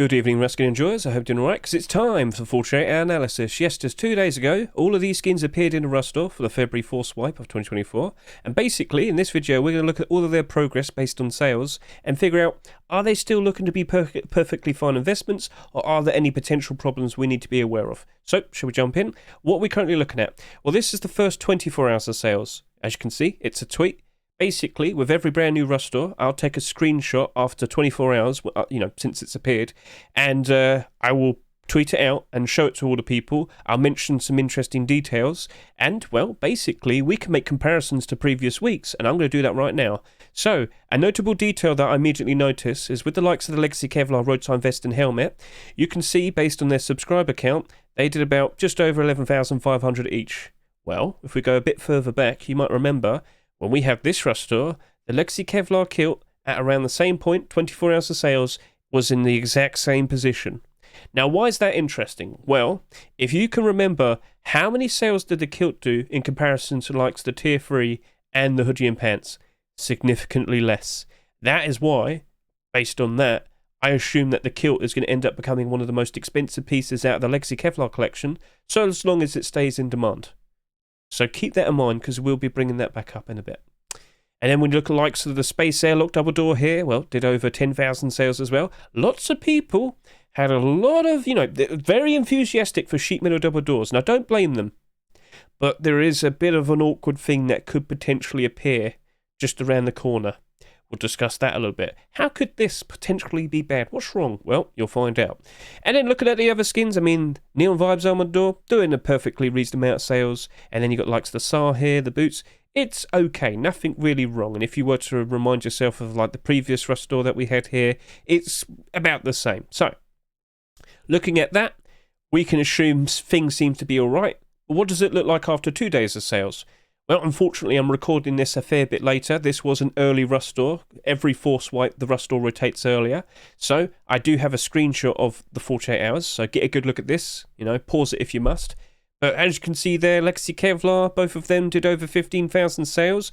Good evening, Ruskin enjoyers. I hope you're doing alright, because it's time for 48-hour analysis. Yes, just 2 days ago, all of these skins appeared in a Rust-Off for the February 4 swipe of 2024. And basically, in this video, we're going to look at all of their progress based on sales and figure out, are they still looking to be perfectly fine investments, or are there any potential problems we need to be aware of? So, shall we jump in? What are we currently looking at? Well, this is the first 24 hours of sales. As you can see, it's a tweet. Basically, with every brand new Rust store, I'll take a screenshot after 24 hours, since it's appeared, and I will tweet it out and show it to all the people. I'll mention some interesting details, and, well, basically, we can make comparisons to previous weeks, and I'm going to do that right now. So, a notable detail that I immediately notice is with the likes of the Legacy Kevlar roadside vest and helmet, you can see, based on their subscriber count, they did about just over 11,500 each. Well, if we go a bit further back, you might remember, when we have this Rust store, the Legacy Kevlar kilt, at around the same point, 24 hours of sales, was in the exact same position. Now, why is that interesting? Well, if you can remember, how many sales did the kilt do in comparison to likes the Tier 3 and the hoodie and pants? Significantly less. That is why, based on that, I assume that the kilt is going to end up becoming one of the most expensive pieces out of the Legacy Kevlar collection, so as long as it stays in demand. So keep that in mind, because we'll be bringing that back up in a bit. And then when you look at the likes of the Space Airlock double door here, well, did over 10,000 sales as well. Lots of people had a lot of, very enthusiastic for sheet metal double doors. Now, don't blame them. But there is a bit of an awkward thing that could potentially appear just around the corner. We'll discuss that a little bit. How could this potentially be bad? What's wrong? Well, you'll find out. And then looking at the other skins, Neon Vibes Armored Door, doing a perfectly reasonable amount of sales. And then you got likes the SAR here, the boots. It's okay, nothing really wrong. And if you were to remind yourself of like the previous Rust store that we had here, it's about the same. So, looking at that, we can assume things seem to be alright. What does it look like after 2 days of sales? Well, unfortunately, I'm recording this a fair bit later. This was an early Rust store. Every 4 swipe, the Rust store rotates earlier. So, I do have a screenshot of the 48 hours. So, get a good look at this. Pause it if you must. But as you can see there, Legacy Kevlar, both of them did over 15,000 sales.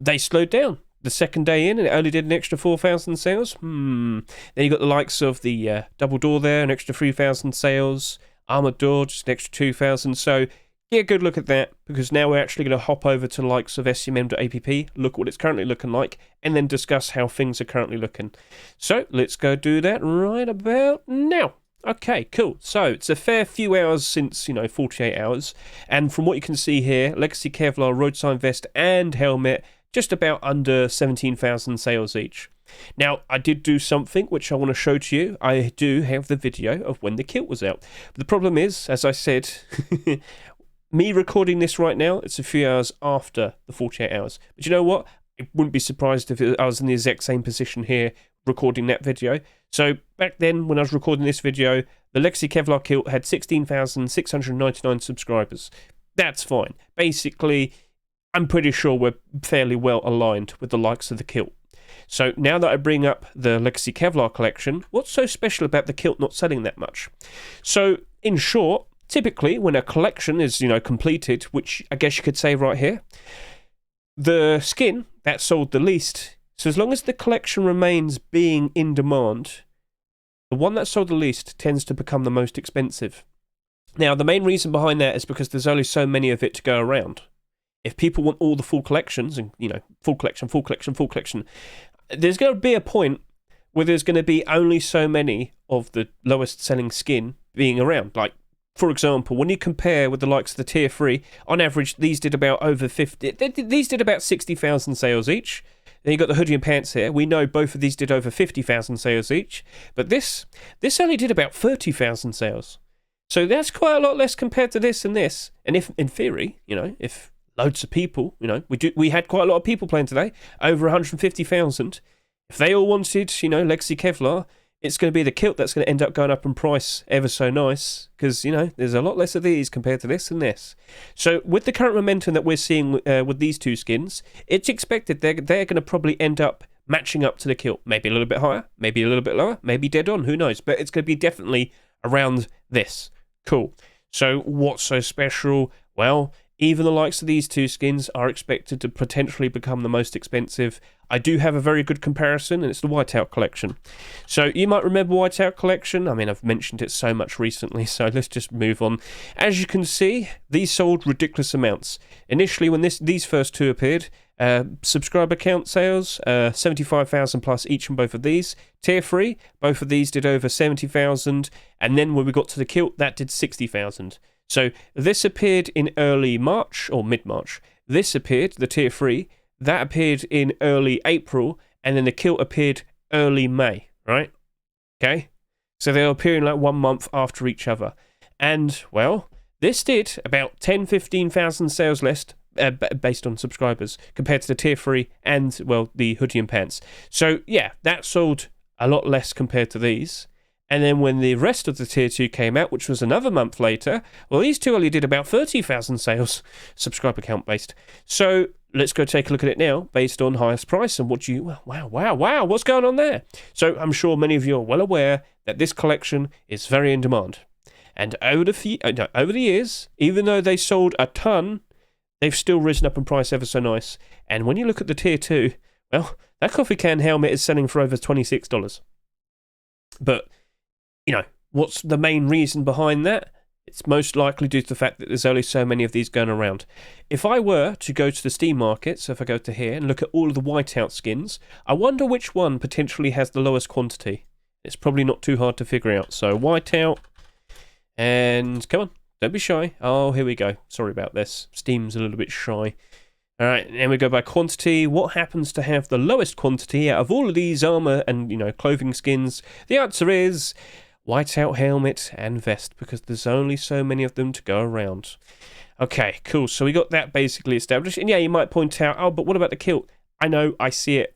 They slowed down the second day in, and it only did an extra 4,000 sales. Then you got the likes of the double door there, an extra 3,000 sales. Armored door, just an extra 2,000. So, get a good look at that, because now we're actually going to hop over to the likes of scmm.app, look what it's currently looking like, and then discuss how things are currently looking. So, let's go do that right about now. Okay, cool. So, it's a fair few hours since, 48 hours, and from what you can see here, Legacy Kevlar roadside vest and helmet, just about under 17,000 sales each. Now, I did do something which I want to show to you. I do have the video of when the kilt was out. But the problem is, as I said, me recording this right now, it's a few hours after the 48 hours. But you know what? I wouldn't be surprised if I was in the exact same position here recording that video. So back then, when I was recording this video, the Legacy Kevlar kilt had 16,699 subscribers. That's fine. Basically, I'm pretty sure we're fairly well aligned with the likes of the kilt. So now that I bring up the Legacy Kevlar collection, what's so special about the kilt not selling that much? So, in short, typically, when a collection is, completed, which I guess you could say right here, the skin that sold the least, so as long as the collection remains being in demand, the one that sold the least tends to become the most expensive. Now, the main reason behind that is because there's only so many of it to go around. If people want all the full collections, and, full collection, there's going to be a point where there's going to be only so many of the lowest selling skin being around. Like, for example, when you compare with the likes of the Tier 3, on average, these did about over 50. These did about 60,000 sales each. Then you got the hoodie and pants here. We know both of these did over 50,000 sales each. But this only did about 30,000 sales. So that's quite a lot less compared to this and this. And if, in theory, if loads of people, we had quite a lot of people playing today, over 150,000. If they all wanted, Legacy Kevlar, it's going to be the kilt that's going to end up going up in price ever so nice, because, there's a lot less of these compared to this and this. So with the current momentum that we're seeing with these two skins, it's expected they're going to probably end up matching up to the kilt. Maybe a little bit higher, maybe a little bit lower, maybe dead on, who knows. But it's going to be definitely around this. Cool. So what's so special? Well, even the likes of these two skins are expected to potentially become the most expensive. I do have a very good comparison, and it's the Whiteout collection. So you might remember Whiteout collection. I mean, I've mentioned it so much recently, so let's just move on. As you can see, these sold ridiculous amounts. Initially, when these first two appeared, subscriber count sales, 75,000 plus each on both of these. Tier 3, both of these did over 70,000, and then when we got to the kilt, that did 60,000. So this appeared in early March, or mid-March. This appeared, the Tier 3, that appeared in early April, and then the kilt appeared early May, right? Okay? So they were appearing like 1 month after each other. And, well, this did about 15,000 sales less, based on subscribers, compared to the Tier 3 and, well, the hoodie and pants. So, yeah, that sold a lot less compared to these. And then when the rest of the Tier 2 came out, which was another month later, well, these two only did about 30,000 sales, subscriber count based. So let's go take a look at it now, based on highest price. And what do you... Wow, what's going on there? So I'm sure many of you are well aware that this collection is very in demand. And over the years, even though they sold a ton, they've still risen up in price ever so nice. And when you look at the Tier 2, well, that Coffeecan helmet is selling for over $26. But... what's the main reason behind that? It's most likely due to the fact that there's only so many of these going around. If I were to go to the Steam market, so if I go to here and look at all of the Whiteout skins, I wonder which one potentially has the lowest quantity. It's probably not too hard to figure out. So Whiteout, and come on, don't be shy. Oh, here we go. Sorry about this. Steam's a little bit shy. All right, and we go by quantity. What happens to have the lowest quantity out of all of these armor and, clothing skins? The answer is... Whiteout helmet and vest, because there's only so many of them to go around. Okay, cool. So we got that basically established. And yeah, you might point out, oh, but what about the kilt? I know, I see it.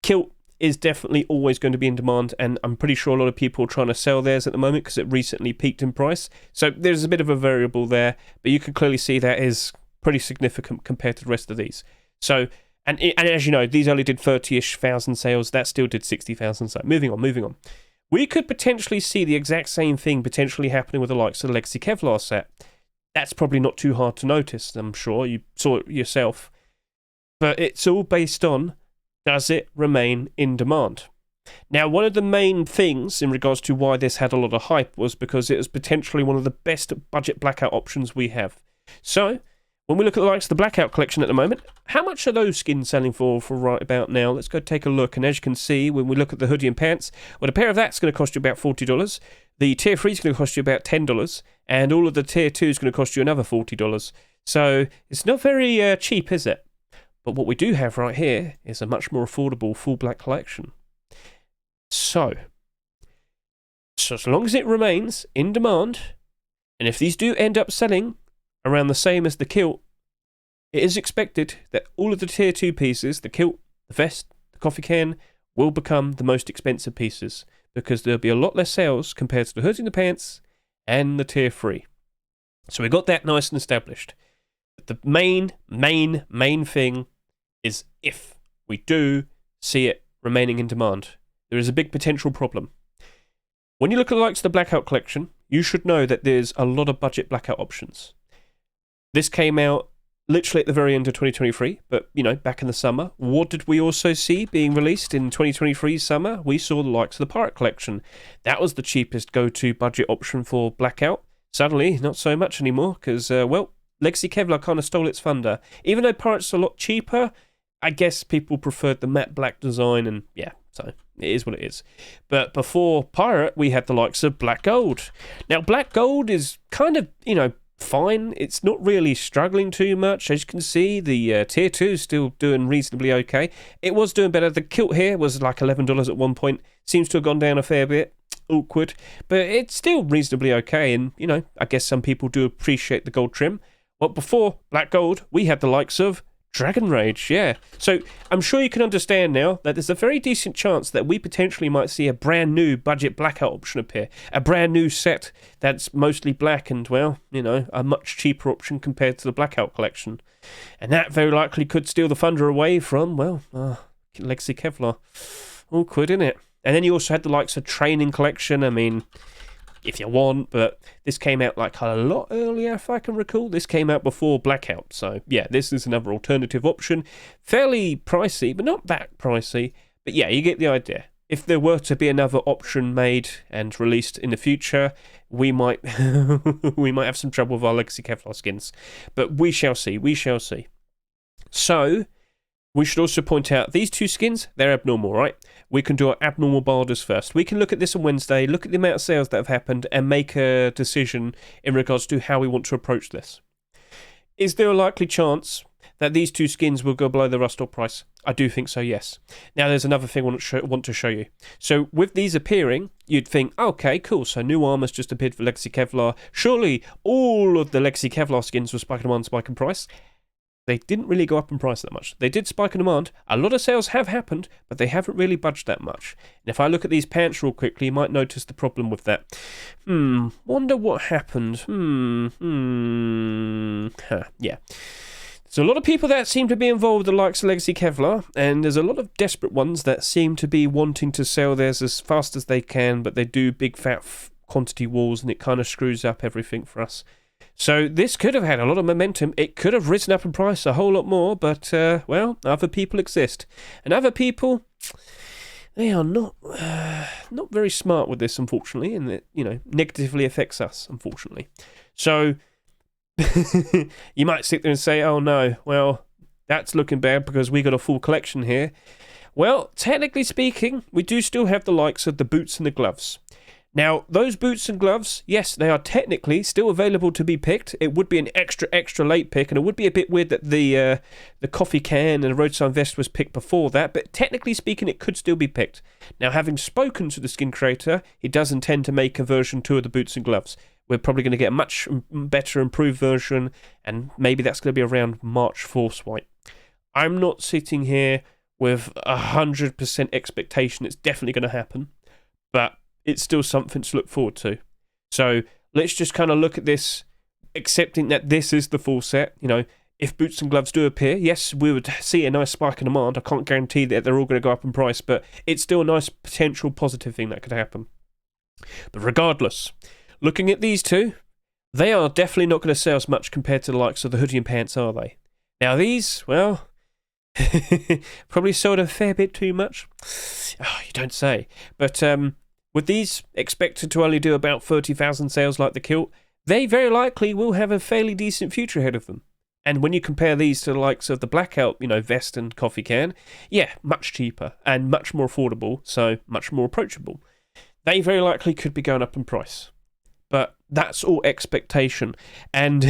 Kilt is definitely always going to be in demand, and I'm pretty sure a lot of people are trying to sell theirs at the moment because it recently peaked in price. So there's a bit of a variable there, but you can clearly see that is pretty significant compared to the rest of these. So, and as you know, these only did 30-ish thousand sales. That still did 60,000. So moving on. We could potentially see the exact same thing potentially happening with the likes of the Legacy Kevlar set. That's probably not too hard to notice, I'm sure. You saw it yourself. But it's all based on, does it remain in demand? Now, one of the main things in regards to why this had a lot of hype was because it was potentially one of the best budget blackout options we have. So, when we look at the likes of the Blackout collection at the moment, how much are those skins selling for right about now? Let's go take a look. And as you can see, when we look at the hoodie and pants, well, a pair of that's going to cost you about $40. The Tier 3 is going to cost you about $10. And all of the Tier 2 is going to cost you another $40. So it's not very cheap, is it? But what we do have right here is a much more affordable full black collection. So as long as it remains in demand, and if these do end up selling around the same as the kilt, it is expected that all of the Tier 2 pieces, the kilt, the vest, the Coffeecan, will become the most expensive pieces, because there'll be a lot less sales compared to the hood and the pants and the Tier 3. So we got that nice and established. But the main thing is if we do see it remaining in demand, there is a big potential problem. When you look at the likes of the Blackout collection, you should know that there's a lot of budget blackout options. This came out literally at the very end of 2023, but, back in the summer. What did we also see being released in 2023's summer? We saw the likes of the Pirate collection. That was the cheapest go-to budget option for Blackout. Suddenly, not so much anymore, because, Legacy Kevlar kind of stole its thunder. Even though Pirate's a lot cheaper, I guess people preferred the matte black design, and yeah, so it is what it is. But before Pirate, we had the likes of Black Gold. Now, Black Gold is kind of, fine. It's not really struggling too much. As you can see, the Tier 2 is still doing reasonably okay. It was doing better. The kilt here was like $11 at one point. Seems to have gone down a fair bit. Awkward. But it's still reasonably okay. And, I guess some people do appreciate the gold trim. But before Black Gold, we had the likes of Dragon Rage, yeah. So I'm sure you can understand now that there's a very decent chance that we potentially might see a brand new budget blackout option appear. A brand new set that's mostly black and, a much cheaper option compared to the Blackout collection. And that very likely could steal the thunder away from, Legacy Kevlar. Awkward, isn't it? And then you also had the likes of Training collection. I mean, if you want, but this came out like a lot earlier, if I can recall. This came out before Blackout, so yeah, this is another alternative option. Fairly pricey, but not that pricey. But yeah, you get the idea. If there were to be another option made and released in the future, we might we might have some trouble with our legacy Kevlar skins. But we shall see, we shall see. So, we should also point out, these two skins, they're abnormal, right? We can do our abnormal barders first. We can look at this on Wednesday, look at the amount of sales that have happened, and make a decision in regards to how we want to approach this. Is there a likely chance that these two skins will go below the Rustore price? I do think so, yes. Now, there's another thing I want to show you. So, with these appearing, you'd think, okay, cool, so new armor's just appeared for Legacy Kevlar. Surely, all of the Legacy Kevlar skins were spike in demand, spike in price. They didn't really go up in price that much. They did spike in demand. A lot of sales have happened, but they haven't really budged that much. And if I look at these pants real quickly, you might notice the problem with that. Wonder what happened. Yeah. There's a lot of people that seem to be involved with the likes of Legacy Kevlar, and there's a lot of desperate ones that seem to be wanting to sell theirs as fast as they can, but they do big fat quantity wars, and it kind of screws up everything for us. So this could have had a lot of momentum. It could have risen up in price a whole lot more, but, well, other people exist. And other people, they are not very smart with this, unfortunately, and it, negatively affects us, unfortunately. So, you might sit there and say, oh no, well, that's looking bad because we got a full collection here. Well, technically speaking, we do still have the likes of the boots and the gloves. Now, those boots and gloves, yes, they are technically still available to be picked. It would be an extra late pick, and it would be a bit weird that the Coffeecan and the roadside vest was picked before that, but technically speaking, it could still be picked. Now, having spoken to the skin creator, he does intend to make a version 2 of the boots and gloves. We're probably going to get a much better improved version, and maybe that's going to be around March 4th swipe. I'm not sitting here with 100% expectation it's definitely going to happen, but it's still something to look forward to. So let's just kind of look at this, accepting that this is the full set. If boots and gloves do appear, yes, we would see a nice spike in demand. I can't guarantee that they're all going to go up in price, but it's still a nice potential positive thing that could happen. But regardless, looking at these two, they are definitely not going to sell as much compared to the likes of the hoodie and pants, are they? Now these, well, probably sold a fair bit too much. Oh, you don't say. But, with these expected to only do about 30,000 sales like the kilt, they very likely will have a fairly decent future ahead of them. And when you compare these to the likes of the Blackout, vest and Coffeecan, yeah, much cheaper and much more affordable, so much more approachable. They very likely could be going up in price. But that's all expectation. And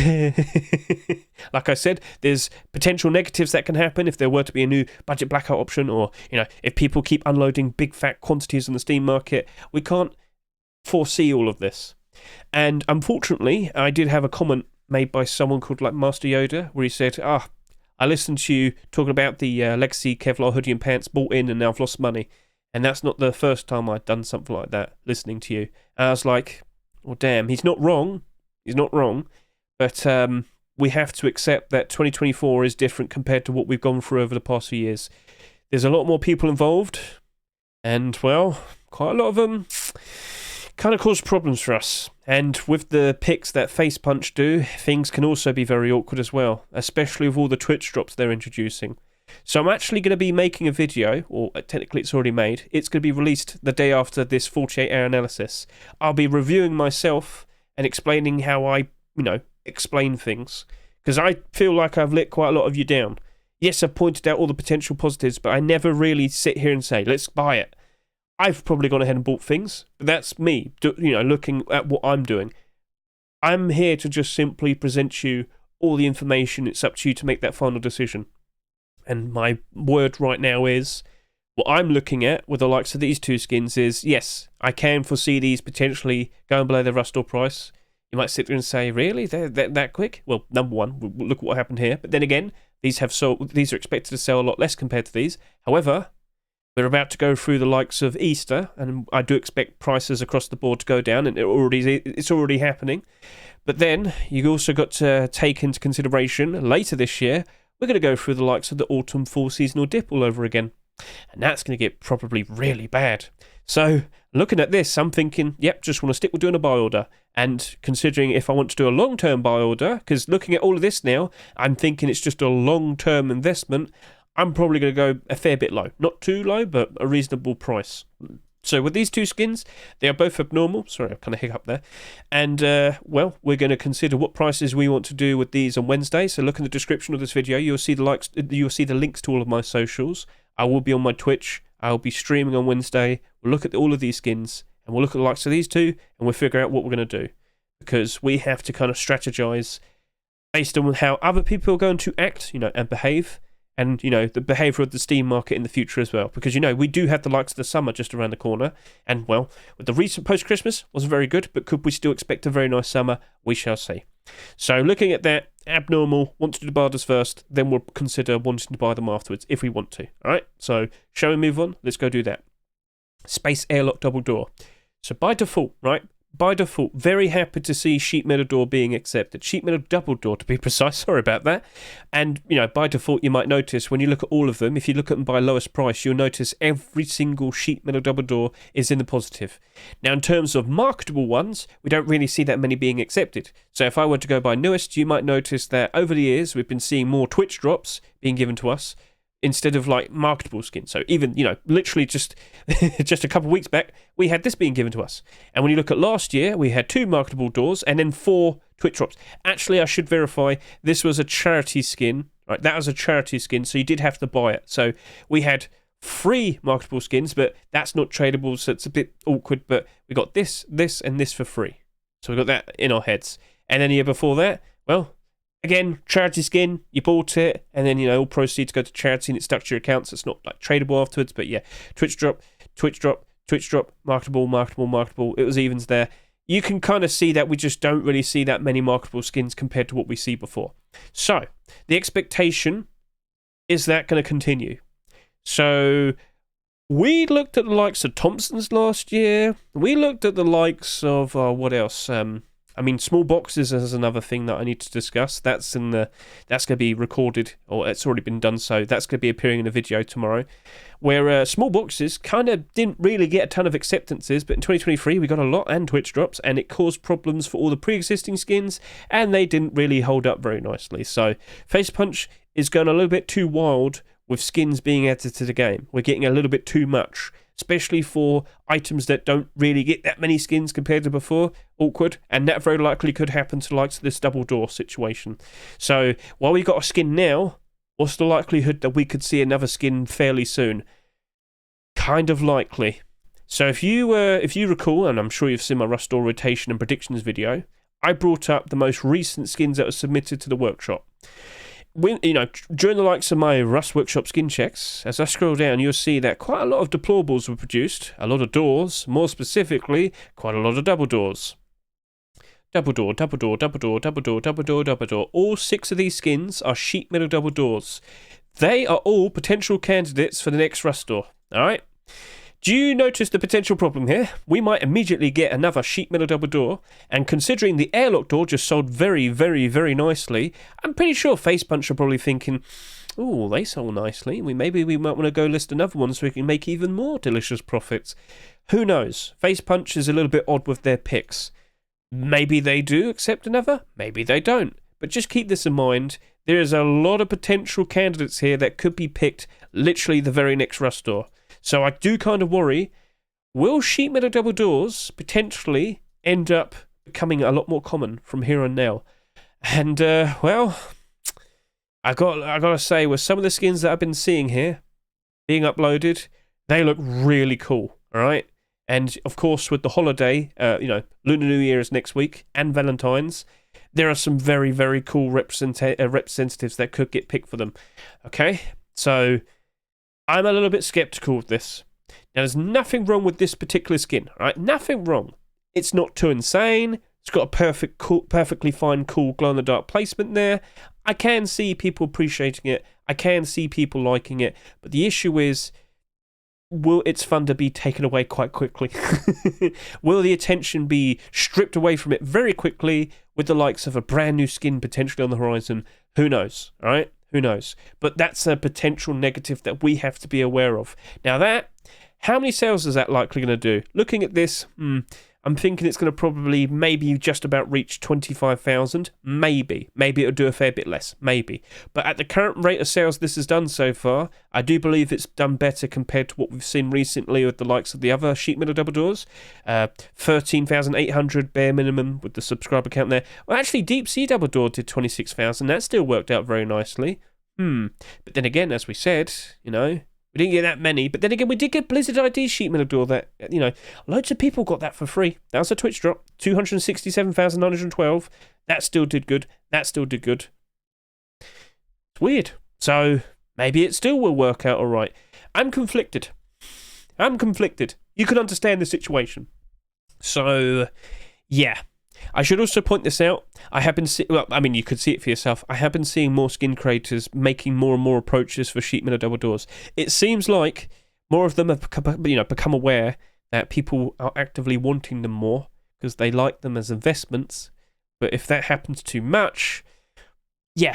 like I said, there's potential negatives that can happen if there were to be a new budget blackout option, or, if people keep unloading big fat quantities in the Steam market. We can't foresee all of this. And unfortunately, I did have a comment made by someone called Master Yoda, where he said, I listened to you talking about the Legacy Kevlar hoodie and pants bought in and now I've lost money. And that's not the first time I'd done something like that, listening to you. And I was like, well, damn, he's not wrong. He's not wrong. But we have to accept that 2024 is different compared to what we've gone through over the past few years. There's a lot more people involved. And, well, quite a lot of them kind of cause problems for us. And with the picks that Face Punch do, things can also be very awkward as well, especially with all the Twitch drops they're introducing. So I'm actually going to be making a video, or technically it's already made. It's going to be released the day after this 48-hour analysis. I'll be reviewing myself and explaining how I, explain things. Because I feel like I've let quite a lot of you down. Yes, I've pointed out all the potential positives, but I never really sit here and say, let's buy it. I've probably gone ahead and bought things, but that's me, looking at what I'm doing. I'm here to just simply present you all the information. It's up to you to make that final decision. And my word right now is, what I'm looking at with the likes of these two skins is, yes, I can foresee these potentially going below the Rustore price. You might sit there and say, really? They're that quick? Well, number one, look at what happened here. But then again, these are expected to sell a lot less compared to these. However, we're about to go through the likes of Easter, and I do expect prices across the board to go down, and it's already happening. But then, you also got to take into consideration, later this year, we're going to go through the likes of the autumn full seasonal dip all over again. And that's going to get probably really bad. So looking at this, I'm thinking, yep, just want to stick with doing a buy order. And considering if I want to do a long-term buy order, because looking at all of this now, I'm thinking it's just a long-term investment, I'm probably going to go a fair bit low. Not too low, but a reasonable price. So with these two skins, they are both abnormal. Sorry, I kind of hiccup there. And, well, we're going to consider what prices we want to do with these on Wednesday. So look in the description of this video. You'll see the links to all of my socials. I will be on my Twitch. I'll be streaming on Wednesday. We'll look at all of these skins, and we'll look at the likes of these two, and we'll figure out what we're going to do. Because we have to kind of strategize based on how other people are going to act, and behave. And, the behaviour of the Steam market in the future as well. Because, we do have the likes of the summer just around the corner. And, well, with the recent post-Christmas, wasn't very good. But could we still expect a very nice summer? We shall see. So, looking at that, abnormal, want to do the barters first. Then we'll consider wanting to buy them afterwards, if we want to. Alright, so, shall we move on? Let's go do that. Space Airlock double door. So, by default, right? By default, very happy to see sheet metal door being accepted. Sheet metal double door, to be precise. Sorry about that. And, by default, you might notice when you look at all of them, if you look at them by lowest price, you'll notice every single sheet metal double door is in the positive. Now, in terms of marketable ones, we don't really see that many being accepted. So if I were to go by newest, you might notice that over the years, we've been seeing more Twitch drops being given to us, instead of marketable skins. So even, literally just a couple of weeks back, we had this being given to us. And when you look at last year, we had 2 marketable doors and then 4 Twitch drops. Actually, I should verify, this was a charity skin. Right, that was a charity skin, so you did have to buy it. So we had 3 marketable skins, but that's not tradable, so it's a bit awkward. But we got this, and this for free. So we got that in our heads. And then the year before that, well, again, charity skin, you bought it, and then, all proceeds go to charity and it's stuck to your account, so it's not tradable afterwards. But yeah, Twitch drop, marketable. It was evens there. You can kind of see that we just don't really see that many marketable skins compared to what we see before. So, the expectation is that going to continue. So, we looked at the likes of Thompson's last year. We looked at the likes of, what else? Small boxes is another thing that I need to discuss. That's going to be recorded, or it's already been done, so that's going to be appearing in a video tomorrow, where small boxes kind of didn't really get a ton of acceptances, but in 2023 we got a lot and Twitch drops, and it caused problems for all the pre-existing skins, and they didn't really hold up very nicely. So Face Punch is going a little bit too wild with skins being added to the game. We're getting a little bit too much, especially for items that don't really get that many skins compared to before. Awkward, and that very likely could happen to likes of this double door situation. So while we got a skin now, what's the likelihood that we could see another skin fairly soon? Kind of likely. So if you recall, and I'm sure you've seen my Rust door rotation and predictions video, I brought up the most recent skins that were submitted to the workshop. During the likes of my Rust Workshop skin checks, as I scroll down, you'll see that quite a lot of deplorables were produced, a lot of doors, more specifically, quite a lot of double doors. Double door. All 6 of these skins are sheet metal double doors. They are all potential candidates for the next Rust door. Alright? Do you notice the potential problem here? We might immediately get another sheet metal double door, and considering the airlock door just sold very, very, very nicely, I'm pretty sure Face Punch are probably thinking, oh, they sold nicely. Maybe we might want to go list another one so we can make even more delicious profits. Who knows? Face Punch is a little bit odd with their picks. Maybe they do accept another, maybe they don't. But just keep this in mind, there is a lot of potential candidates here that could be picked literally the very next Rust door. So I do kind of worry, will sheet metal double doors potentially end up becoming a lot more common from here on now? And, well, I gotta say, with some of the skins that I've been seeing here being uploaded, they look really cool, alright? And, of course, with the holiday, Lunar New Year is next week, and Valentine's, there are some very, very cool representatives that could get picked for them, okay? So I'm a little bit skeptical with this. Now, there's nothing wrong with this particular skin, right? Nothing wrong. It's not too insane. It's got a perfectly fine, cool glow-in-the-dark placement there. I can see people appreciating it. I can see people liking it. But the issue is, will its thunder be taken away quite quickly? Will the attention be stripped away from it very quickly with the likes of a brand new skin potentially on the horizon? Who knows, right? Who knows? But that's a potential negative that we have to be aware of. Now how many sales is that likely going to do? Looking at this, I'm thinking it's going to probably maybe just about reach 25,000. Maybe it'll do a fair bit less. Maybe. But at the current rate of sales this has done so far, I do believe it's done better compared to what we've seen recently with the likes of the other sheet metal double doors. 13,800 bare minimum with the subscriber count there. Well, actually, Deep Sea double door did 26,000. That still worked out very nicely. But then again, as we said, we didn't get that many, but then again, we did get Blizzard ID sheet metal door that, loads of people got that for free. That was a Twitch drop, 267,912. That still did good. It's weird. So maybe it still will work out all right. I'm conflicted. You can understand the situation. So, yeah. I should also point this out. I have been you could see it for yourself. I have been seeing more skin creators making more and more approaches for sheet metal double doors. It seems like more of them have become aware that people are actively wanting them more because they like them as investments. But if that happens too much, then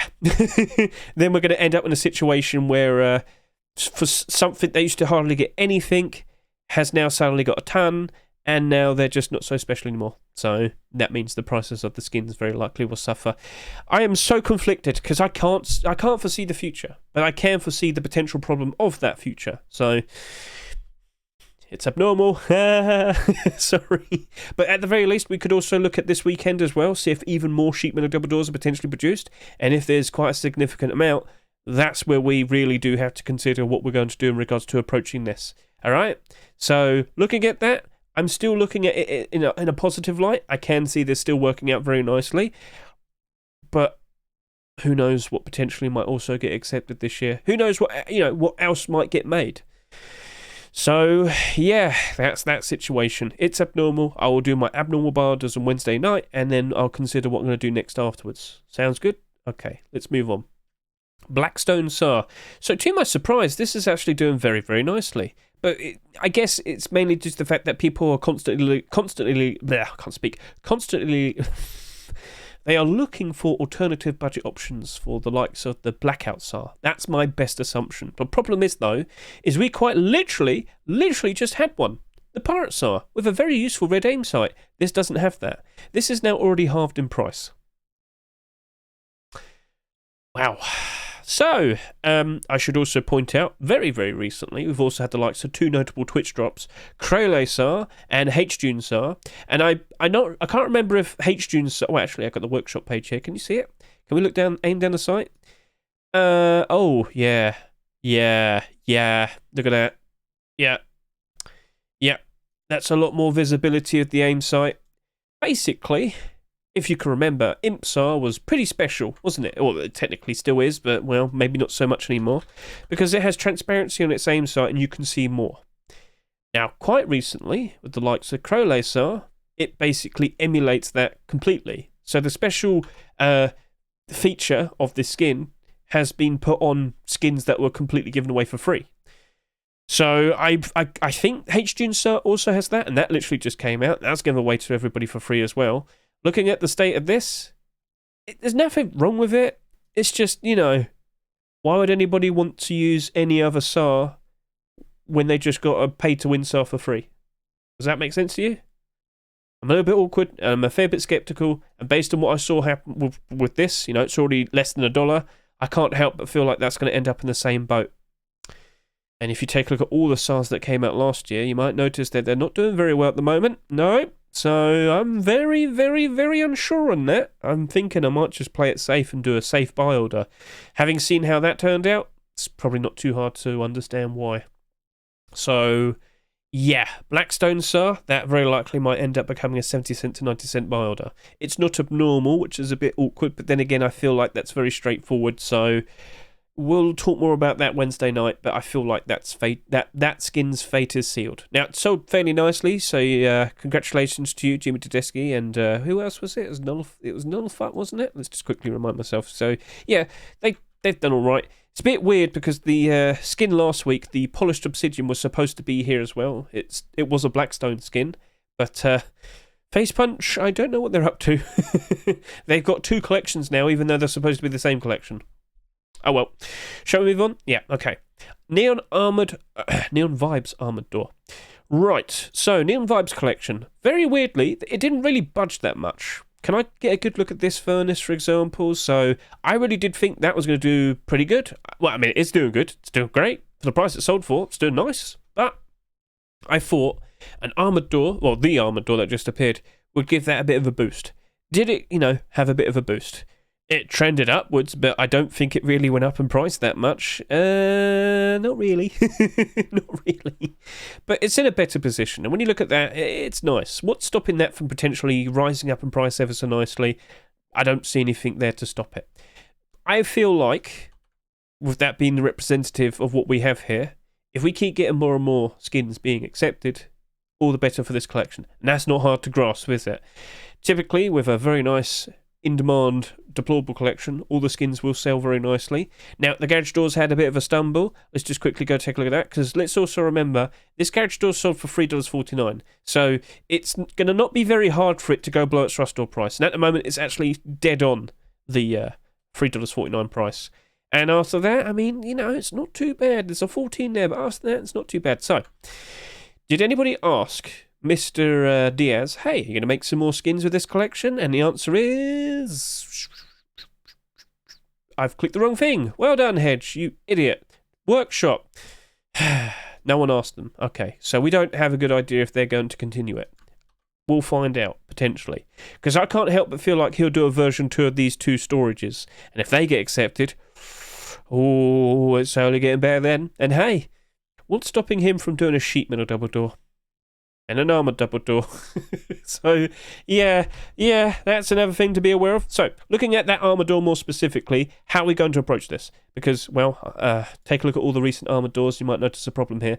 we're going to end up in a situation where for something they used to hardly get anything has now suddenly got a ton. And now they're just not so special anymore. So that means the prices of the skins very likely will suffer. I am so conflicted because I can't foresee the future, but I can foresee the potential problem of that future. So it's abnormal. Sorry. But at the very least, we could also look at this weekend as well, see if even more sheet metal double doors are potentially produced. And if there's quite a significant amount, that's where we really do have to consider what we're going to do in regards to approaching this. All right? So looking at that, I'm still looking at it in a positive light. I can see this still working out very nicely. But who knows what potentially might also get accepted this year. Who knows what else might get made. So, yeah, that's that situation. It's abnormal. I will do my abnormal buy orders on Wednesday night, and then I'll consider what I'm going to do next afterwards. Sounds good? Okay, let's move on. Blackstone SAR. So, to my surprise, this is actually doing very, very nicely. But I guess it's mainly just the fact that people are constantly, they are looking for alternative budget options for the likes of the Blackout SAR. That's my best assumption. The problem is, though, is we quite literally just had one. The Pirate SAR, with a very useful red aim sight. This doesn't have that. This is now already halved in price. Wow. So, I should also point out, very, very recently, we've also had the likes of two notable Twitch drops, Crowley SAR and Hedge SAR. And I can't remember if Hedge SAR... Oh, actually, I've got the workshop page here. Can you see it? Can we look down, aim down the site? Oh, yeah. Look at that. Yeah. That's a lot more visibility of the aim sight. Basically, if you can remember, Imp SAR was pretty special, wasn't it? Well, it technically still is, but, well, maybe not so much anymore. Because it has transparency on its aim sight and you can see more. Now, quite recently, with the likes of Crowley SAR, it basically emulates that completely. So the special feature of this skin has been put on skins that were completely given away for free. So I think Hedge SAR also has that, and that literally just came out. That's given away to everybody for free as well. Looking at the state of this, there's nothing wrong with it. It's just, why would anybody want to use any other SAR when they just got a pay-to-win SAR for free? Does that make sense to you? I'm a little bit awkward, and I'm a fair bit skeptical, and based on what I saw happen with this, it's already less than $1, I can't help but feel like that's going to end up in the same boat. And if you take a look at all the SARs that came out last year, you might notice that they're not doing very well at the moment. No. So I'm very, very, very unsure on that. I'm thinking I might just play it safe and do a safe buy order. Having seen how that turned out, it's probably not too hard to understand why. So, yeah, Blackstone SAR, that very likely might end up becoming a 70-cent to 90-cent buy order. It's not abnormal, which is a bit awkward, but then again, I feel like that's very straightforward, so we'll talk more about that Wednesday night, but I feel like that's fate. That skin's fate is sealed. Now, it sold fairly nicely, so congratulations to you, Jimmy Tedeschi, and who else was it? It was Nullfuck, wasn't it? Let's just quickly remind myself. So, yeah, they've done all right. It's a bit weird because the skin last week, the Polished Obsidian, was supposed to be here as well. It was a Blackstone skin, but Face Punch, I don't know what they're up to. They've got two collections now, even though they're supposed to be the same collection. Oh well. Shall we move on? Yeah, okay. Neon Vibes Armoured Door. Right, so Neon Vibes collection. Very weirdly, it didn't really budge that much. Can I get a good look at this furnace, for example? So I really did think that was going to do pretty good. Well, I mean, it's doing good. It's doing great. For the price it sold for, it's doing nice. But I thought an armoured door, well, the armoured door that just appeared, would give that a bit of a boost. Did it, have a bit of a boost? It trended upwards, but I don't think it really went up in price that much. Not really. Not really. But it's in a better position. And when you look at that, it's nice. What's stopping that from potentially rising up in price ever so nicely? I don't see anything there to stop it. I feel like, with that being the representative of what we have here, if we keep getting more and more skins being accepted, all the better for this collection. And that's not hard to grasp, is it? Typically, with a very nice in-demand deplorable collection, all the skins will sell very nicely. Now, the garage doors had a bit of a stumble. Let's just quickly go take a look at that, because let's also remember, this garage door sold for $3.49, so it's going to not be very hard for it to go below its rust door price. And at the moment, it's actually dead on the $3.49 price. And after that, I mean, it's not too bad. There's a 14 there, but after that, it's not too bad. So, did anybody ask Mr. Diaz, hey, you're going to make some more skins with this collection? And the answer is... I've clicked the wrong thing. Well done, Hedge, you idiot. Workshop. No one asked them. Okay, so we don't have a good idea if they're going to continue it. We'll find out, potentially. Because I can't help but feel like he'll do a version 2 of these two storages. And if they get accepted, it's only getting better then. And hey, what's stopping him from doing a sheet metal double door? And an armoured double door. So, yeah, that's another thing to be aware of. So, looking at that armoured door more specifically, how are we going to approach this? Because, take a look at all the recent armoured doors, you might notice a problem here.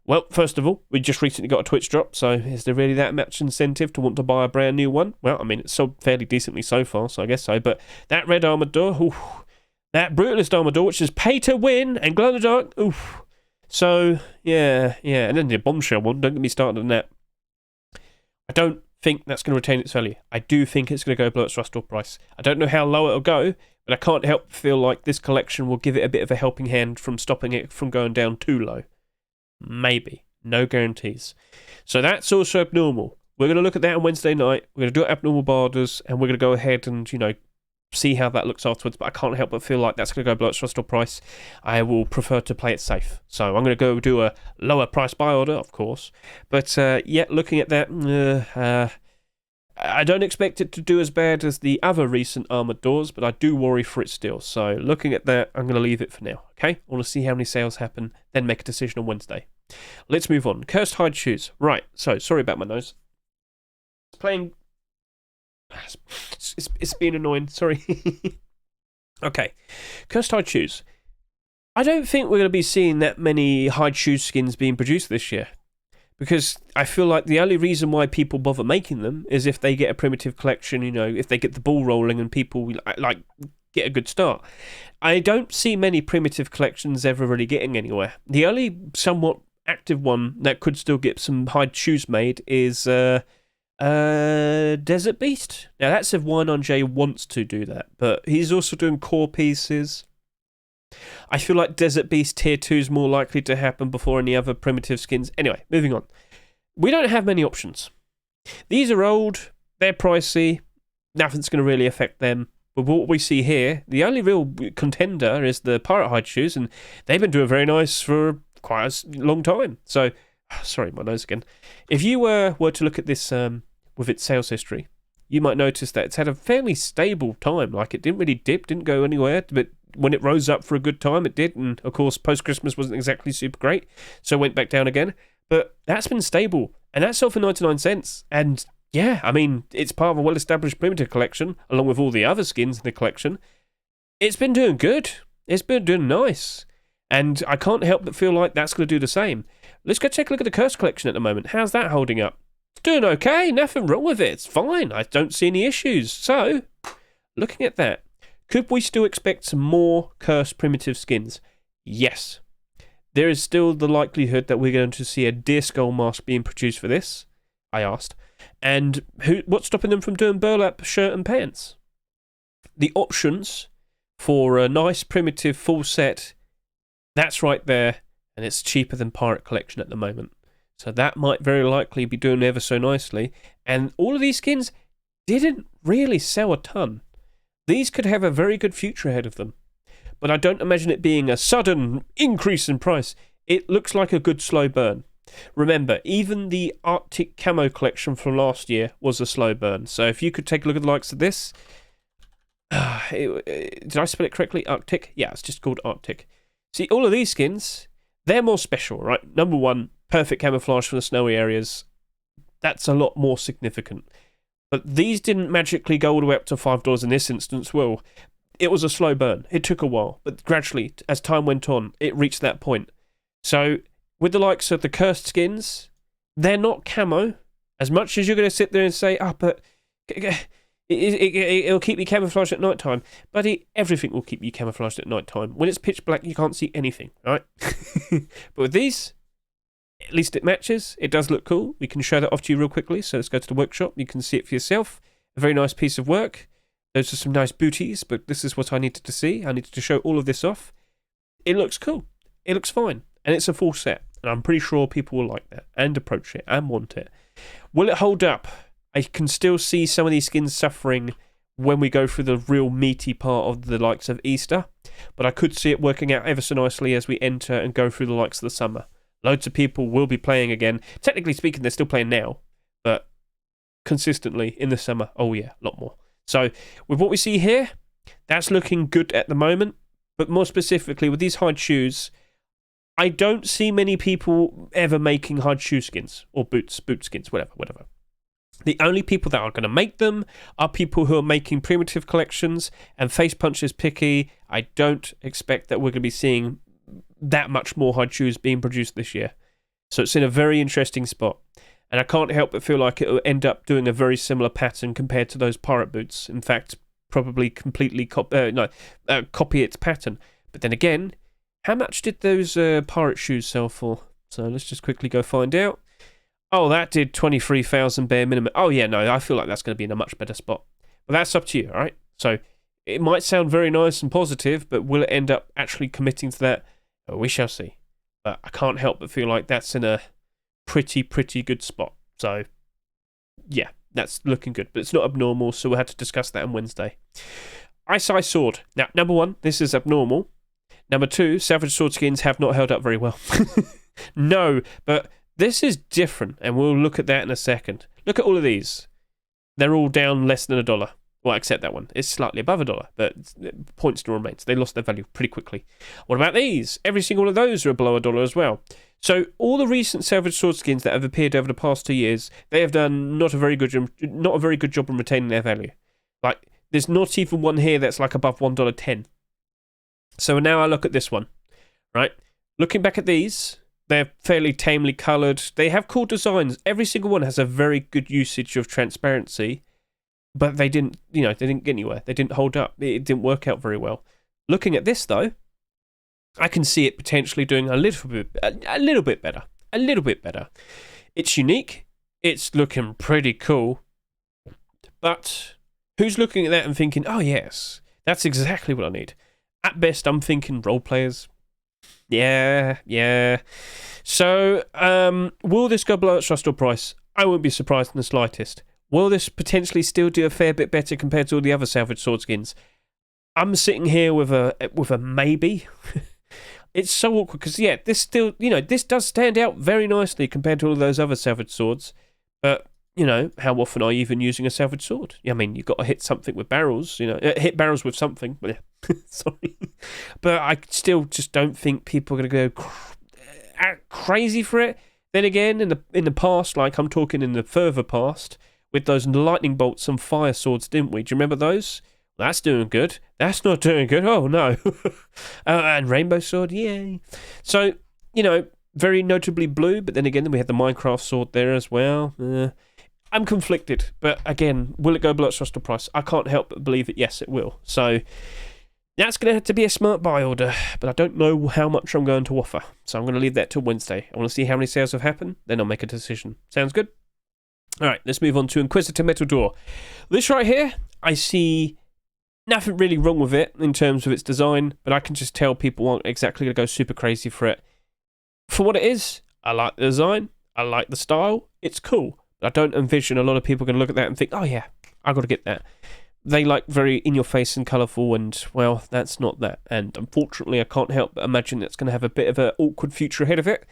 Well, first of all, we just recently got a Twitch drop, so is there really that much incentive to want to buy a brand new one? Well, I mean, it's sold fairly decently so far, so I guess so, but that red armoured door, that brutalist armoured door, which is pay to win, and glow in the dark, So, yeah, and then the bombshell one, don't get me started on that. I don't think that's going to retain its value. I do think it's going to go below its rust door price. I don't know how low it'll go, but I can't help but feel like this collection will give it a bit of a helping hand from stopping it from going down too low. Maybe. No guarantees. So that's also abnormal. We're going to look at that on Wednesday night. We're going to do abnormal borders, and we're going to go ahead and, see how that looks afterwards, but I can't help but feel like that's going to go below its rust door price. I will prefer to play it safe. So I'm going to go do a lower price buy order, of course. But, looking at that, I don't expect it to do as bad as the other recent armoured doors, but I do worry for it still. So looking at that, I'm going to leave it for now, okay? I want to see how many sales happen, then make a decision on Wednesday. Let's move on. Cursed hide shoes. Right, so sorry about my nose. Playing... It's been annoying, sorry. Okay, cursed hide shoes. I don't think we're going to be seeing that many hide shoe skins being produced this year, because I feel like the only reason why people bother making them is if they get a primitive collection, if they get the ball rolling and people get a good start. I don't see many primitive collections ever really getting anywhere. The only somewhat active one that could still get some hide shoes made is Desert Beast. Now that's if Y9J wants to do that, but he's also doing core pieces. I feel like Desert Beast Tier 2 is more likely to happen before any other primitive skins. Anyway, moving on. We don't have many options. These are old, they're pricey, nothing's going to really affect them. But what we see here, the only real contender is the Pirate Hide shoes, and they've been doing very nice for quite a long time. So, sorry, my nose again. If you were to look at this with its sales history, you might notice that it's had a fairly stable time. Like, it didn't really dip, didn't go anywhere, but when it rose up for a good time, it did. And, of course, post-Christmas wasn't exactly super great, so it went back down again. But that's been stable, and that sold for 99 cents. And, yeah, I mean, it's part of a well-established primitive collection, along with all the other skins in the collection. It's been doing good. It's been doing nice. And I can't help but feel like that's going to do the same. Let's go take a look at the Curse collection at the moment. How's that holding up? It's doing okay. Nothing wrong with it. It's fine. I don't see any issues. So, looking at that, could we still expect some more Curse primitive skins? Yes. There is still the likelihood that we're going to see a deer skull mask being produced for this, I asked. And what's stopping them from doing burlap shirt and pants? The options for a nice primitive full set, that's right there, and it's cheaper than Pirate Collection at the moment. So that might very likely be doing ever so nicely. And all of these skins didn't really sell a ton. These could have a very good future ahead of them. But I don't imagine it being a sudden increase in price. It looks like a good slow burn. Remember, even the Arctic Camo collection from last year was a slow burn. So if you could take a look at the likes of this... did I spell it correctly? Arctic? Yeah, it's just called Arctic. See, all of these skins, they're more special, right? Number one, perfect camouflage for the snowy areas. That's a lot more significant. But these didn't magically go all the way up to $5 in this instance. Well, it was a slow burn. It took a while. But gradually, as time went on, it reached that point. So, with the likes of the cursed skins, they're not camo. As much as you're going to sit there and say, but it'll keep you camouflaged at night time. Buddy, everything will keep you camouflaged at night time. When it's pitch black, you can't see anything, right? But with these, at least it matches. It does look cool. We can show that off to you real quickly. So let's go to the workshop. You can see it for yourself. A very nice piece of work. Those are some nice booties, but this is what I needed to see. I needed to show all of this off. It looks cool. It looks fine. And it's a full set. And I'm pretty sure people will like that and approach it and want it. Will it hold up? I can still see some of these skins suffering when we go through the real meaty part of the likes of Easter, but I could see it working out ever so nicely as we enter and go through the likes of the summer. Loads of people will be playing again. Technically speaking, they're still playing now, but consistently in the summer, oh yeah, a lot more. So with what we see here, that's looking good at the moment, but more specifically with these hide shoes, I don't see many people ever making hide shoe skins or boot skins, whatever. The only people that are going to make them are people who are making primitive collections, and Face Punch is picky. I don't expect that we're going to be seeing that much more hide shoes being produced this year. So it's in a very interesting spot. And I can't help but feel like it will end up doing a very similar pattern compared to those pirate boots. In fact, probably completely copy its pattern. But then again, how much did those pirate shoes sell for? So let's just quickly go find out. Oh, that did 23,000 bare minimum. Oh, yeah, no, I feel like that's going to be in a much better spot. But that's up to you, all right? So it might sound very nice and positive, but will it end up actually committing to that? Oh, we shall see. But I can't help but feel like that's in a pretty good spot. So, yeah, that's looking good. But it's not abnormal, so we'll have to discuss that on Wednesday. Ice Sword. Now, number one, this is abnormal. Number two, Savage Sword skins have not held up very well. No, but... this is different, and we'll look at that in a second. Look at all of these. They're all down less than $1. Well, except that one. It's slightly above $1, but point still remains. They lost their value pretty quickly. What about these? Every single one of those are below $1 as well. So all the recent Savage Sword skins that have appeared over the past 2 years, they have done not a very good job in retaining their value. Like, there's not even one here that's like above $1.10. So now I look at this one, right? Looking back at these... they're fairly tamely coloured. They have cool designs. Every single one has a very good usage of transparency, but they didn't get anywhere. They didn't hold up. It didn't work out very well. Looking at this though, I can see it potentially doing a little bit better. It's unique. It's looking pretty cool. But who's looking at that and thinking, "Oh yes, that's exactly what I need"? At best, I'm thinking role players. Yeah. So, will this go below its Rustle price? I wouldn't be surprised in the slightest. Will this potentially still do a fair bit better compared to all the other Savage Sword skins? I'm sitting here with a maybe. It's so awkward because this still, this does stand out very nicely compared to all those other Savage Swords. But how often are you even using a Savage Sword? I mean, you've got to hit something with barrels. Hit barrels with something. But sorry, but I still just don't think people are going to go crazy for it. Then again, in the past, like I'm talking in the further past, with those lightning bolts and fire swords, didn't we? Do you remember those? That's doing good. That's not doing good. Oh no. And rainbow sword, yay. So very notably blue. But then again, we had the Minecraft sword there as well. I'm conflicted, but again, will it go below its Rustle price? I can't help but believe it. Yes, it will. So that's going to have to be a smart buy order, but I don't know how much I'm going to offer. So I'm going to leave that till Wednesday. I want to see how many sales have happened, then I'll make a decision. Sounds good? All right, let's move on to Inquisitor Metal Door. This right here, I see Nothing really wrong with it in terms of its design, but I can just tell people aren't exactly going to go super crazy for it. For what it is, I like the design, I like the style, it's cool. But I don't envision a lot of people going to look at that and think, oh yeah, I've got to get that. They like very in-your-face and colourful, and, well, that's not that. And unfortunately, I can't help but imagine it's going to have a bit of an awkward future ahead of it.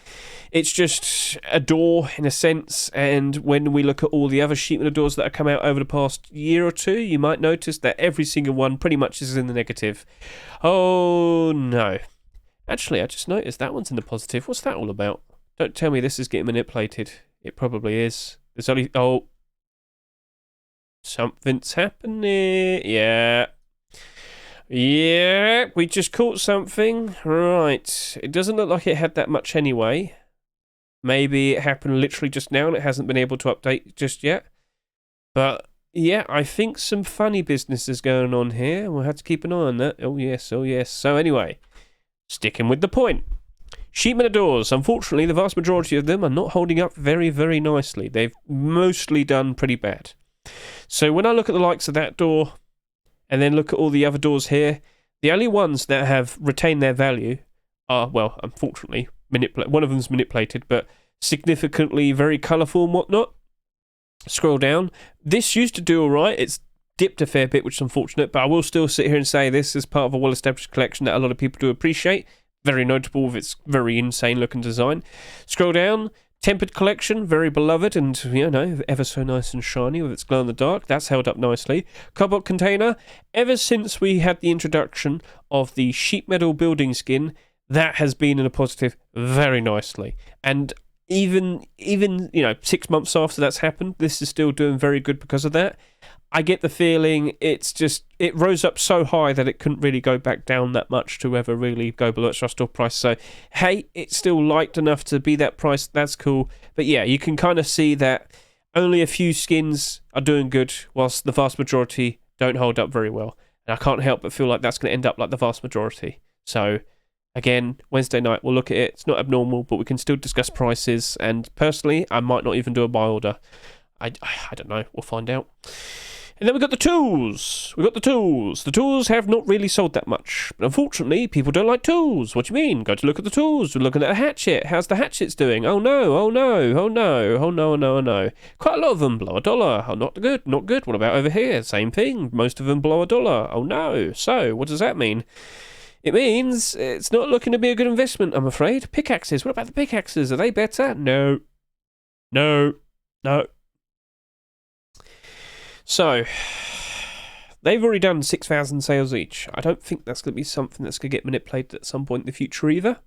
It's just a door, in a sense, and when we look at all the other sheet metal doors that have come out over the past year or two, you might notice that every single one pretty much is in the negative. Oh, no. Actually, I just noticed that one's in the positive. What's that all about? Don't tell me this is getting manipulated. It probably is. There's only... Oh... Something's happening. Yeah, we just caught something. Right. It doesn't look like it had that much anyway. Maybe it happened literally just now and it hasn't been able to update just yet. But, yeah, I think some funny business is going on here. We'll have to keep an eye on that. Oh, yes, oh, yes. So, anyway, sticking with the point. Sheet metal doors, unfortunately, the vast majority of them are not holding up very, very nicely. They've mostly done pretty bad. So when I look at the likes of that door and then look at all the other doors here, the only ones that have retained their value are, well, unfortunately, one of them's manipulated, but significantly very colourful and whatnot. Scroll down. This used to do all right. It's dipped a fair bit, which is unfortunate, but I will still sit here and say this is part of a well-established collection that a lot of people do appreciate. Very notable with its very insane-looking design. Scroll down. Tempered collection, very beloved and, you know, ever so nice and shiny with its glow in the dark. That's held up nicely. Cobalt container, ever since we had the introduction of the sheet metal building skin, that has been in a positive very nicely. And even 6 months after that's happened, this is still doing very good because of that. I get the feeling it rose up so high that it couldn't really go back down that much to ever really go below its rust-off price. So, hey, it's still liked enough to be that price. That's cool. But yeah, you can kind of see that only a few skins are doing good, whilst the vast majority don't hold up very well. And I can't help but feel like that's going to end up like the vast majority. So, again, Wednesday night, we'll look at it. It's not abnormal, but we can still discuss prices. And personally, I might not even do a buy order. I don't know. We'll find out. And then we've got the tools. The tools have not really sold that much. But unfortunately, people don't like tools. What do you mean? Go to look at the tools. We're looking at a hatchet. How's the hatchets doing? Oh no, oh no, oh no, oh no, oh no, oh no. Quite a lot of them below $1. Oh, not good, not good. What about over here? Same thing. Most of them below $1. Oh no. So, what does that mean? It means it's not looking to be a good investment, I'm afraid. Pickaxes. What about the pickaxes? Are they better? No. No. No. So, they've already done 6,000 sales each. I don't think that's going to be something that's going to get manipulated at some point in the future either.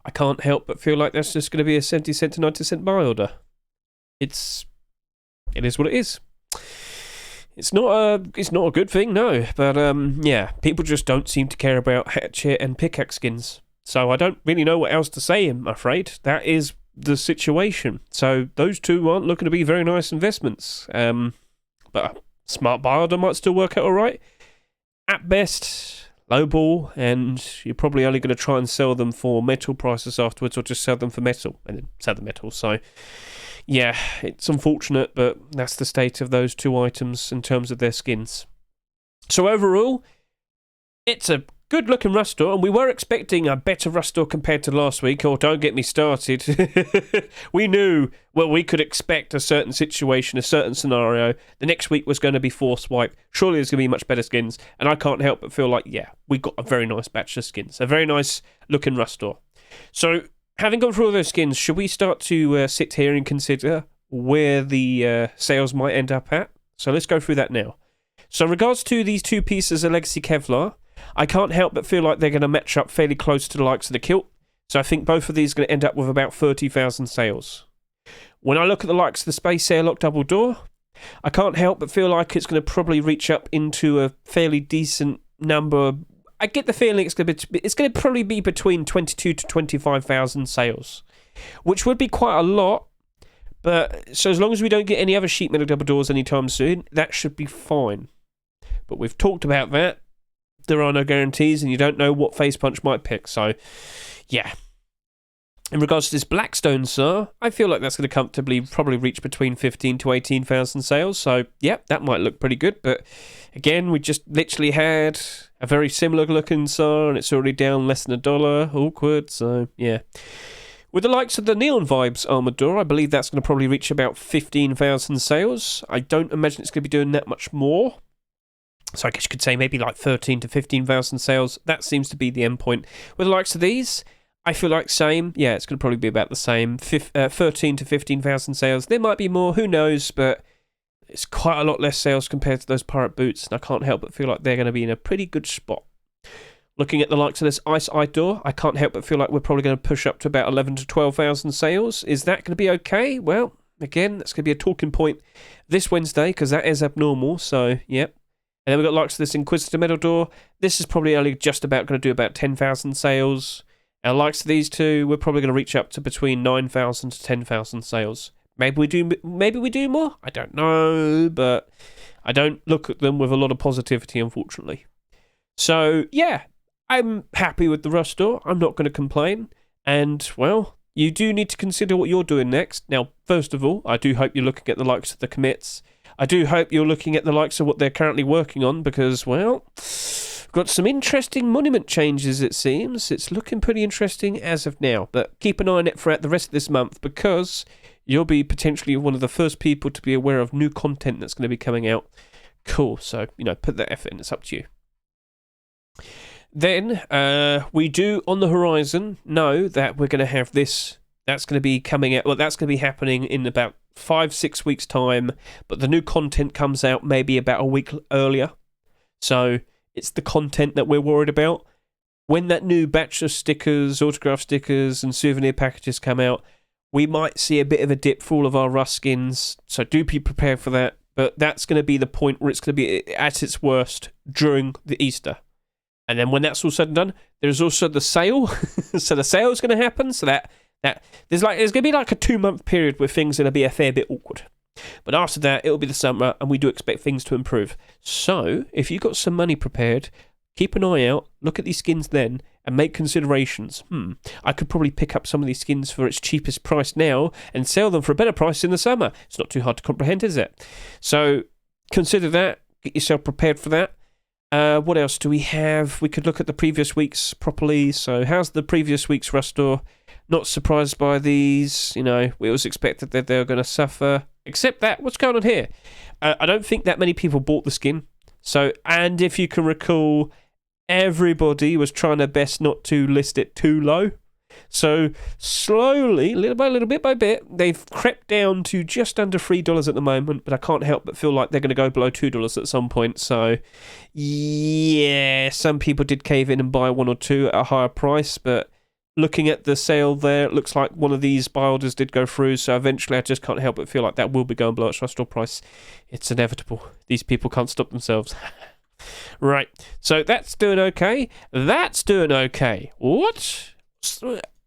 I can't help but feel like that's just going to be a 70 cent to 90 cent buy order. It is what it is. It's not a good thing, no. But yeah, people just don't seem to care about hatchet and pickaxe skins. So I don't really know what else to say, I'm afraid. That is the situation. So those two aren't looking to be very nice investments. But a smart buy order might still work out all right. At best, lowball, and you're probably only going to try and sell them for metal prices afterwards, or just sell them for metal and then sell the metal. So, yeah, it's unfortunate, but that's the state of those two items in terms of their skins. So overall, it's a good-looking rust door, and we were expecting a better rust door compared to last week. Oh, don't get me started. We knew, well, we could expect a certain situation, a certain scenario. The next week was going to be force wipe. Surely there's going to be much better skins, and I can't help but feel like, yeah, we got a very nice batch of skins. A very nice-looking rust door. So, having gone through all those skins, should we start to sit here and consider where the sales might end up at? So let's go through that now. So in regards to these two pieces of Legacy Kevlar, I can't help but feel like they're going to match up fairly close to the likes of the Kilt. So I think both of these are going to end up with about 30,000 sales. When I look at the likes of the Space Airlock double door, I can't help but feel like it's going to probably reach up into a fairly decent number. I get the feeling it's going to probably be between 22 to 25,000 sales, which would be quite a lot. But so as long as we don't get any other sheet metal double doors anytime soon, that should be fine. But we've talked about that. There are no guarantees, and you don't know what face punch might pick. So, yeah. In regards to this Blackstone SAR, I feel like that's going to comfortably probably reach between 15 to 18,000 sales. So, yeah, that might look pretty good. But again, we just literally had a very similar looking SAR and it's already down less than $1. Awkward. So, yeah. With the likes of the Neon Vibes armoured door, I believe that's going to probably reach about 15,000 sales. I don't imagine it's going to be doing that much more. So I guess you could say maybe like 13 to 15,000 sales. That seems to be the end point. With the likes of these, I feel like same. Yeah, it's going to probably be about the same. 13 to 15,000 sales. There might be more, who knows, but it's quite a lot less sales compared to those Pirate Boots, and I can't help but feel like they're going to be in a pretty good spot. Looking at the likes of this Ice Eye door, I can't help but feel like we're probably going to push up to about 11 to 12,000 sales. Is that going to be okay? Well, again, that's going to be a talking point this Wednesday, because that is abnormal, so, yep. And then we've got likes of this Inquisitor metal door. This is probably only just about going to do about 10,000 sales. And likes of these two, we're probably going to reach up to between 9,000 to 10,000 sales. Maybe we do more. I don't know, but I don't look at them with a lot of positivity, unfortunately. So yeah, I'm happy with the Rust door. I'm not going to complain. And well, you do need to consider what you're doing next. Now, first of all, I do hope you're looking at the likes of the commits. I do hope you're looking at the likes of what they're currently working on, because, well, got some interesting monument changes, it seems. It's looking pretty interesting as of now. But keep an eye on it throughout the rest of this month, because you'll be potentially one of the first people to be aware of new content that's going to be coming out. Cool. So, put that effort in. It's up to you. Then, we do, on the horizon, know that we're going to have this. That's going to be coming out. Well, that's going to be happening in about 5-6 weeks' time. But the new content comes out maybe about a week earlier. So it's the content that we're worried about. When that new batch of stickers, autograph stickers, and souvenir packages come out, we might see a bit of a dip for all of our Rust skins. So do be prepared for that. But that's going to be the point where it's going to be at its worst during the Easter. And then when that's all said and done, there's also the sale. So the sale is going to happen. So that there's going to be like a 2-month period where things are going to be a fair bit awkward. But after that, it'll be the summer, and we do expect things to improve. So if you've got some money prepared, keep an eye out, look at these skins then, and make considerations. I could probably pick up some of these skins for its cheapest price now and sell them for a better price in the summer. It's not too hard to comprehend, is it? So consider that. Get yourself prepared for that. What else do we have? We could look at the previous weeks properly. So how's the previous week's Rust door? Not surprised by these. We always expected that they were going to suffer. Except that, what's going on here? I don't think that many people bought the skin. So, and if you can recall, everybody was trying their best not to list it too low. So slowly, little bit by bit, they've crept down to just under $3 at the moment, but I can't help but feel like they're going to go below $2 at some point. So yeah, some people did cave in and buy one or two at a higher price, but looking at the sale there, it looks like one of these buy orders did go through, so eventually I just can't help but feel like that will be going below its Rust door price. It's inevitable. These people can't stop themselves. Right, so that's doing okay. That's doing okay. What?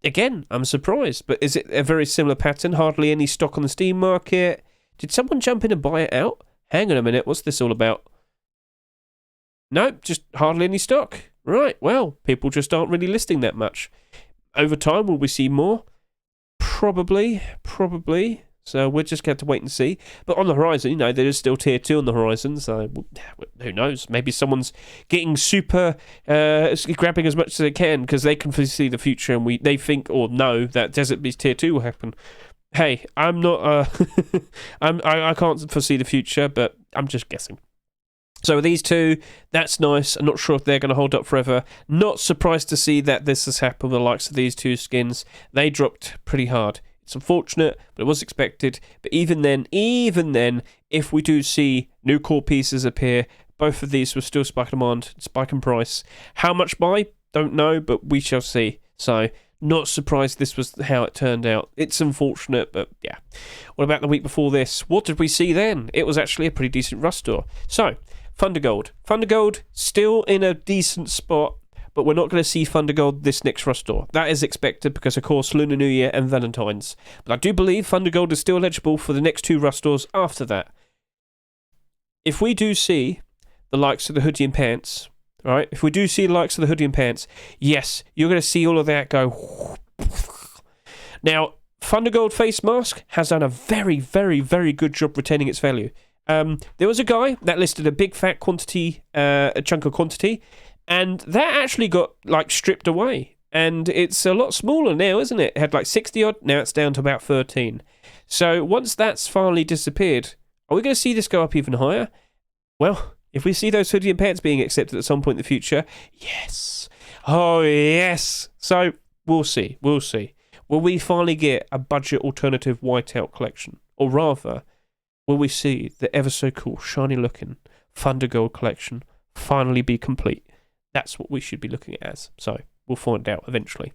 Again, I'm surprised, but is it a very similar pattern? Hardly any stock on the Steam market. Did someone jump in and buy it out? Hang on a minute, what's this all about? Nope, just hardly any stock. Right, well, people just aren't really listing that much. Over time, will we see more? Probably. So we're just going to wait and see. But on the horizon, there is still tier 2 on the horizon, so who knows? Maybe someone's getting super, grabbing as much as they can because they can foresee the future and they think or know that Desert Beast tier 2 will happen. Hey, I'm not, I can't foresee the future, but I'm just guessing. So with these two, that's nice. I'm not sure if they're going to hold up forever. Not surprised to see that this has happened with the likes of these two skins. They dropped pretty hard. It's unfortunate, but it was expected. But even then, if we do see new core pieces appear, both of these will still spike demand, spike in price. How much by? Don't know, but we shall see. So, not surprised this was how it turned out. It's unfortunate, but yeah. What about the week before this? What did we see then? It was actually a pretty decent Rust door. So, Thundergold. Thundergold, still in a decent spot. But we're not going to see Thundergold this next Rust door. That is expected because, of course, Lunar New Year and Valentine's. But I do believe Thundergold is still eligible for the next 2 Rust doors after that. If we do see the likes of the hoodie and pants, right? If we do see the likes of the hoodie and pants, yes, you're going to see all of that go. Now, Thundergold face mask has done a very, very, very good job retaining its value. There was a guy that listed a big fat quantity, a chunk of quantity, and that actually got like stripped away. And it's a lot smaller now, isn't it? It had like 60 odd, now it's down to about 13. So once that's finally disappeared, are we going to see this go up even higher? Well, if we see those 50 pets being accepted at some point in the future, yes. Oh, yes. So we'll see. We'll see. Will we finally get a budget alternative whiteout collection? Or rather, will we see the ever so cool, shiny looking Thundergold collection finally be complete? That's what we should be looking at as. So we'll find out eventually.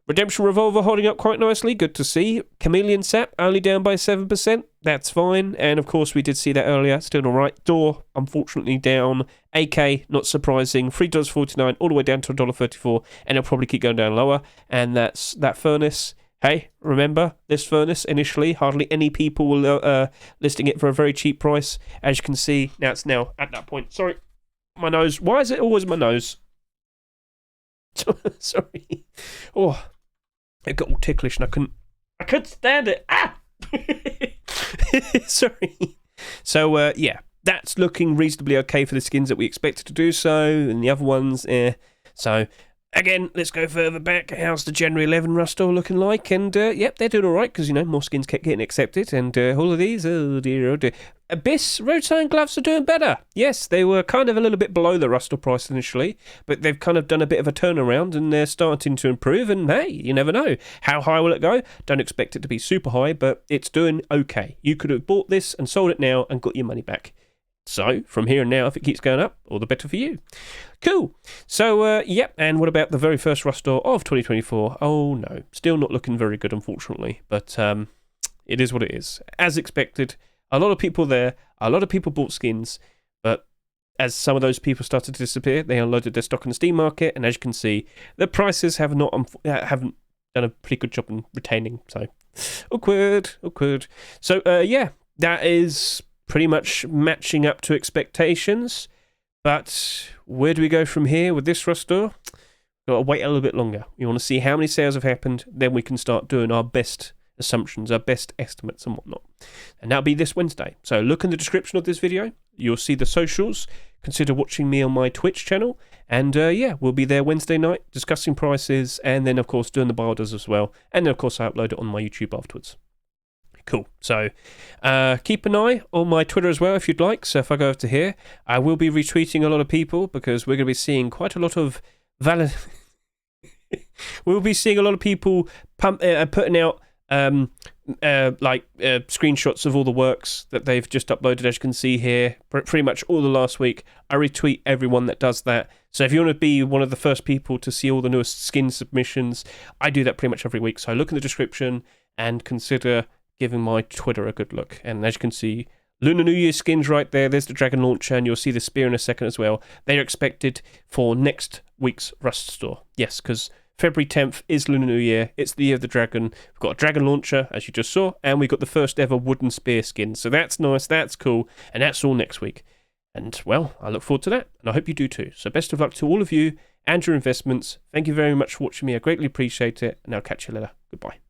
Redemption Revolver holding up quite nicely. Good to see. Chameleon Sap only down by 7%. That's fine. And of course, we did see that earlier. Still all right. Door, unfortunately, down. AK, not surprising. $3.49 all the way down to $1.34. And it'll probably keep going down lower. And that's that furnace. Hey, remember this furnace initially? Hardly any people were listing it for a very cheap price. As you can see, now it's now at that point. Sorry, my nose. Why is it always my nose? Sorry. Oh, it got all ticklish and I couldn't stand it. Ah! Sorry. So, yeah, that's looking reasonably okay for the skins that we expected to do so, and the other ones, So, again, let's go further back. How's the January 11 Rustore looking like? And, yep, they're doing all right because, more skins kept getting accepted. And all of these, oh dear, oh dear. Abyss road sign gloves are doing better. Yes, they were kind of a little bit below the Rustore price initially, but they've kind of done a bit of a turnaround and they're starting to improve. And, hey, you never know. How high will it go? Don't expect it to be super high, but it's doing okay. You could have bought this and sold it now and got your money back. So, from here and now, if it keeps going up, all the better for you. Cool. So, yep, and what about the very first Rustore of 2024? Oh, no. Still not looking very good, unfortunately. But it is what it is. As expected, a lot of people there, a lot of people bought skins, but as some of those people started to disappear, they unloaded their stock on the Steam market, and as you can see, the prices haven't done a pretty good job in retaining. So, awkward. So, yeah, that is pretty much matching up to expectations. But where do we go from here with this Rustore? Got to wait a little bit longer. You want to see how many sales have happened, then we can start doing our best assumptions, our best estimates and whatnot. And that'll be this Wednesday. So look in the description of this video. You'll see the socials. Consider watching me on my Twitch channel. And yeah, we'll be there Wednesday night discussing prices and then, of course, doing the builders as well. And then, of course, I upload it on my YouTube afterwards. Cool. So keep an eye on my Twitter as well if you'd like. So if I go over to here, I will be retweeting a lot of people because we're going to be seeing quite a lot of we'll be seeing a lot of people putting out screenshots of all the works that they've just uploaded. As you can see here, pretty much all the last week, I retweet everyone that does that. So if you want to be one of the first people to see all the newest skin submissions, I do that pretty much every week. So look in the description and consider giving my Twitter a good look. And as you can see, Lunar New Year skins right there. There's the Dragon Launcher, and you'll see the Spear in a second as well. They are expected for next week's Rustore. Yes, because February 10th is Lunar New Year. It's the Year of the Dragon. We've got a Dragon Launcher, as you just saw, and we've got the first ever wooden spear skin. So that's nice, that's cool, and that's all next week. And, well, I look forward to that, and I hope you do too. So best of luck to all of you and your investments. Thank you very much for watching me. I greatly appreciate it, and I'll catch you later. Goodbye.